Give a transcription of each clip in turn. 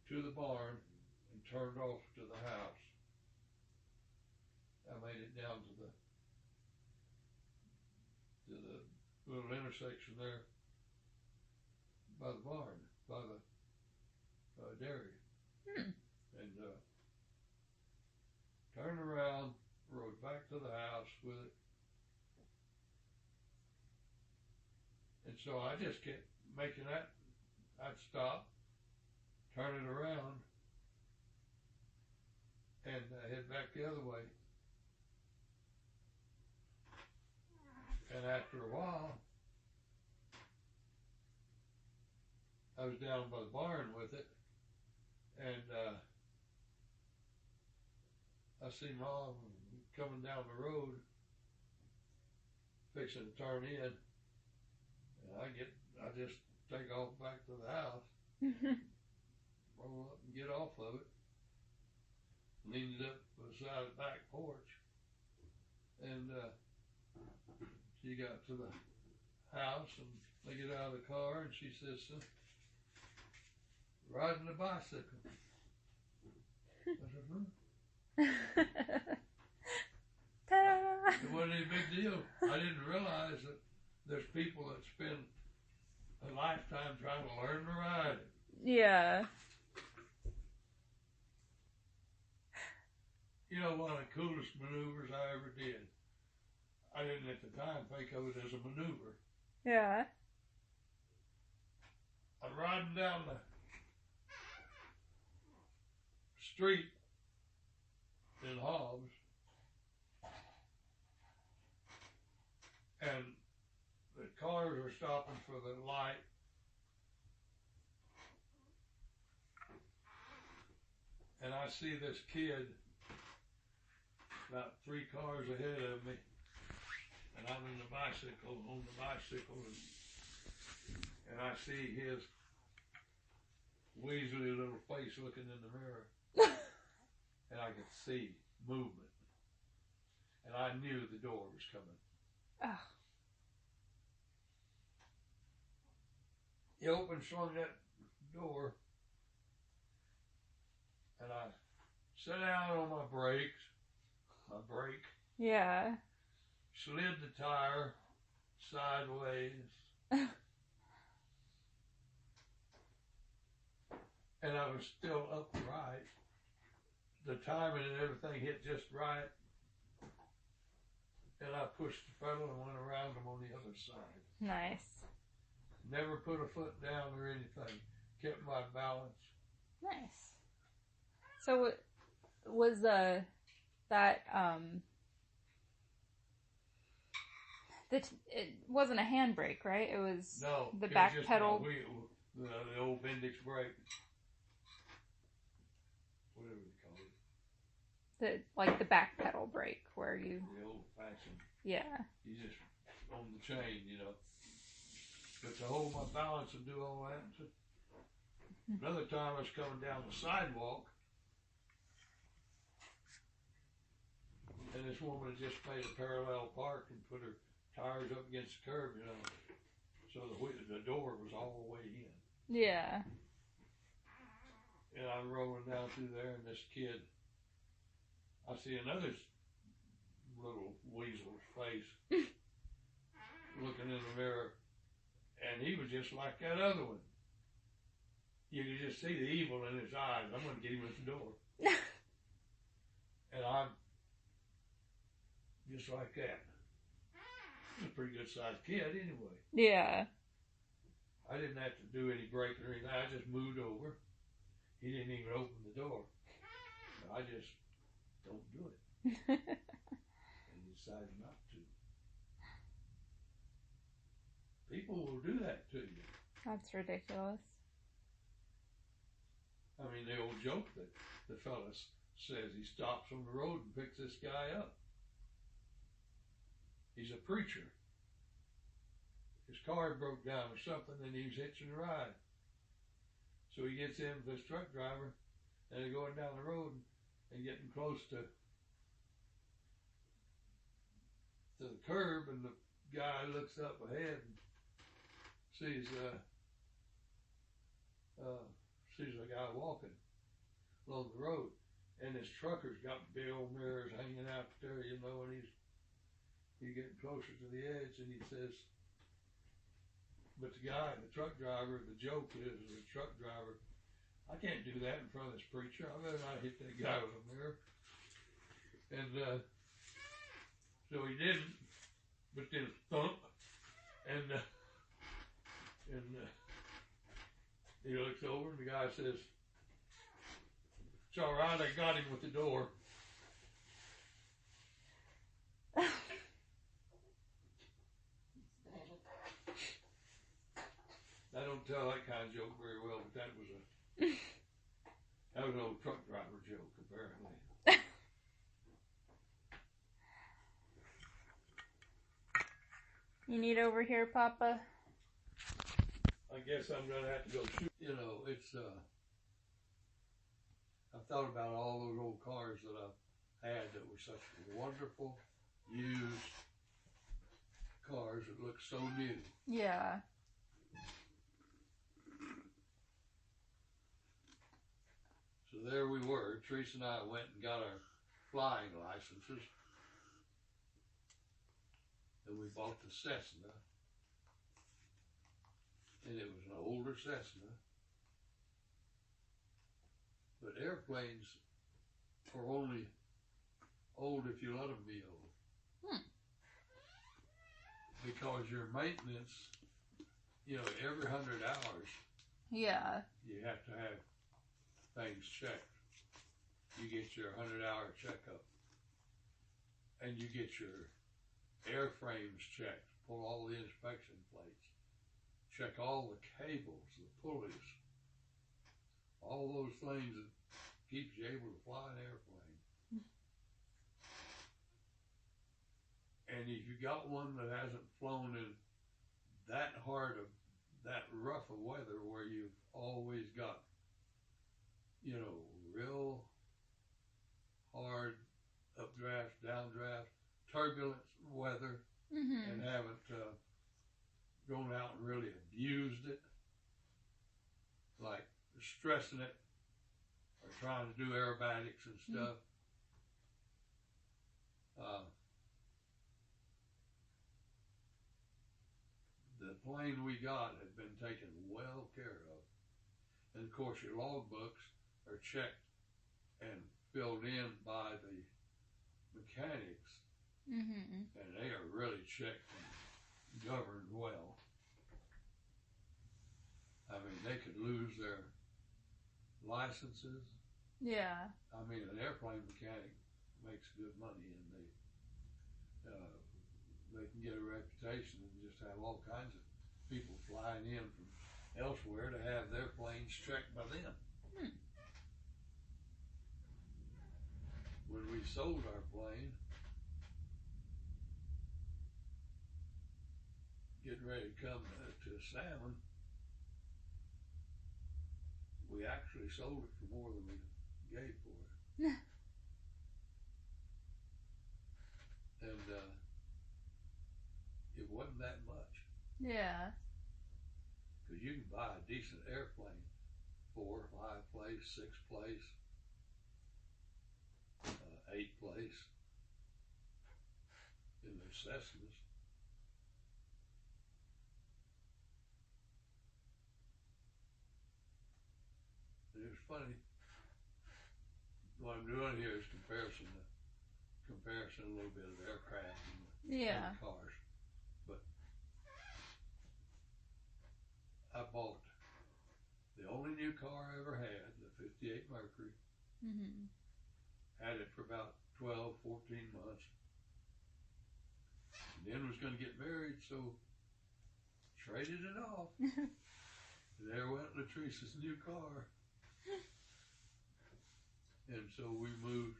to the barn and turned off to the house. I made it down to the little intersection there by the barn, by the dairy. And turned around, rode back to the house with it. And so I just kept making that. I'd stop, turn it around, and head back the other way. And after a while, I was down by the barn with it, and I see Mom coming down the road, fixing to turn in, and I just take off back to the house, roll up and get off of it, leaned up beside the back porch, and she got to the house, and they get out of the car, and she says, riding a bicycle. I said, Ta-da! It wasn't any big deal. I didn't realize that there's people that spend a lifetime trying to learn to ride. Yeah. You know, one of the coolest maneuvers I ever did. I didn't at the time think of it as a maneuver. Yeah. I'm riding down the street in Hobbs, and the cars are stopping for the light. And I see this kid about 3 cars ahead of me, and I'm in the bicycle, on the bicycle, and I see his weaselly little face looking in the mirror, and I could see movement, and I knew the door was coming. Oh. He opened, swung that door, and I sat down on my brake, Yeah. slid the tire sideways, and I was still upright. The timing and everything hit just right, and I pushed the pedal and went around him on the other side. Nice. Never put a foot down or anything. Kept my balance. Nice. So was that it wasn't a handbrake, right? It was the back pedal. The old Bendix brake. Whatever you call it. Like the back pedal brake where you. The old fashioned. Yeah. You just on the chain, you know. But to hold my balance and do all that. Another time I was coming down the sidewalk, and this woman had just made a parallel park and put her tires up against the curb, you know. So the door was all the way in. Yeah. And I'm rolling down through there, and this kid, I see another little weasel's face looking in the mirror, and he was just like that other one. You could just see the evil in his eyes. I'm going to get him at the door. And I'm just like that. He's a pretty good sized kid anyway. Yeah. I didn't have to do any braking or anything. I just moved over. He didn't even open the door. I just don't do it. And decided not to. People will do that to you. That's ridiculous. I mean, the old joke that the fella says, he stops on the road and picks this guy up. He's a preacher. His car broke down or something, and he was hitching a ride. So he gets in with this truck driver, and they're going down the road and getting close to the curb, and the guy looks up ahead and sees sees a guy walking along the road, and his trucker's got big old mirrors hanging out there, you know, and he's getting closer to the edge, and he says, but the guy, the truck driver, the joke is, the truck driver, I can't do that in front of this preacher. I better not hit that guy with a mirror. And so he didn't, but then thump, and he looks over, and the guy says, it's all right, I got him with the door. I don't tell that kind of joke very well, but that was an old truck driver joke, apparently. You need over here, Papa? I guess I'm gonna have to go shoot. You know, it's I've thought about all those old cars that I've had that were such wonderful used cars that look so new. Yeah. So there we were. Teresa and I went and got our flying licenses. And we bought the Cessna. And it was an older Cessna. But airplanes are only old if you let them be old. Because your maintenance, you know, every 100 hours, yeah, you have to have things checked. You get your 100-hour checkup, and you get your airframes checked, pull all the inspection plates, check all the cables, the pulleys, all those things that keeps you able to fly an airplane. And if you got one that hasn't flown in that hard of, that rough of weather where you've always got, you know, real hard updraft, downdraft, turbulent weather, and haven't gone out and really abused it, like stressing it or trying to do aerobatics and stuff. The plane we got had been taken well care of. And of course your logbooks are checked and filled in by the mechanics. And they are really checked and governed well. I mean, they could lose their licenses. Yeah. I mean, an airplane mechanic makes good money, and they can get a reputation and just have all kinds of people flying in from elsewhere to have their planes checked by them. When we sold our plane, getting ready to come to Salmon, we actually sold it for more than we gave for it. And it wasn't that much. Yeah. Because you can buy a decent airplane, 4, 5 place, 6 place, 8 place in the Cessnas. And it was funny. What I'm doing here is comparison a little bit of aircraft and cars. But I bought the only new car I ever had, the 58 Mercury. Had it for about 12, 14 months. And then was going to get married, so traded it off. And there went Latrice's new car. And so we moved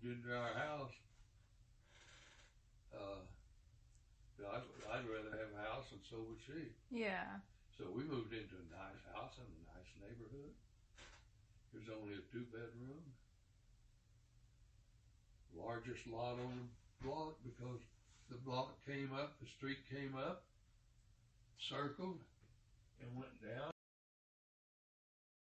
into our house. I'd rather have a house, and so would she. Yeah. So we moved into a nice house in a nice neighborhood. There's only a 2-bedroom. Largest lot on the block, because the block came up, the street came up, circled, and went down.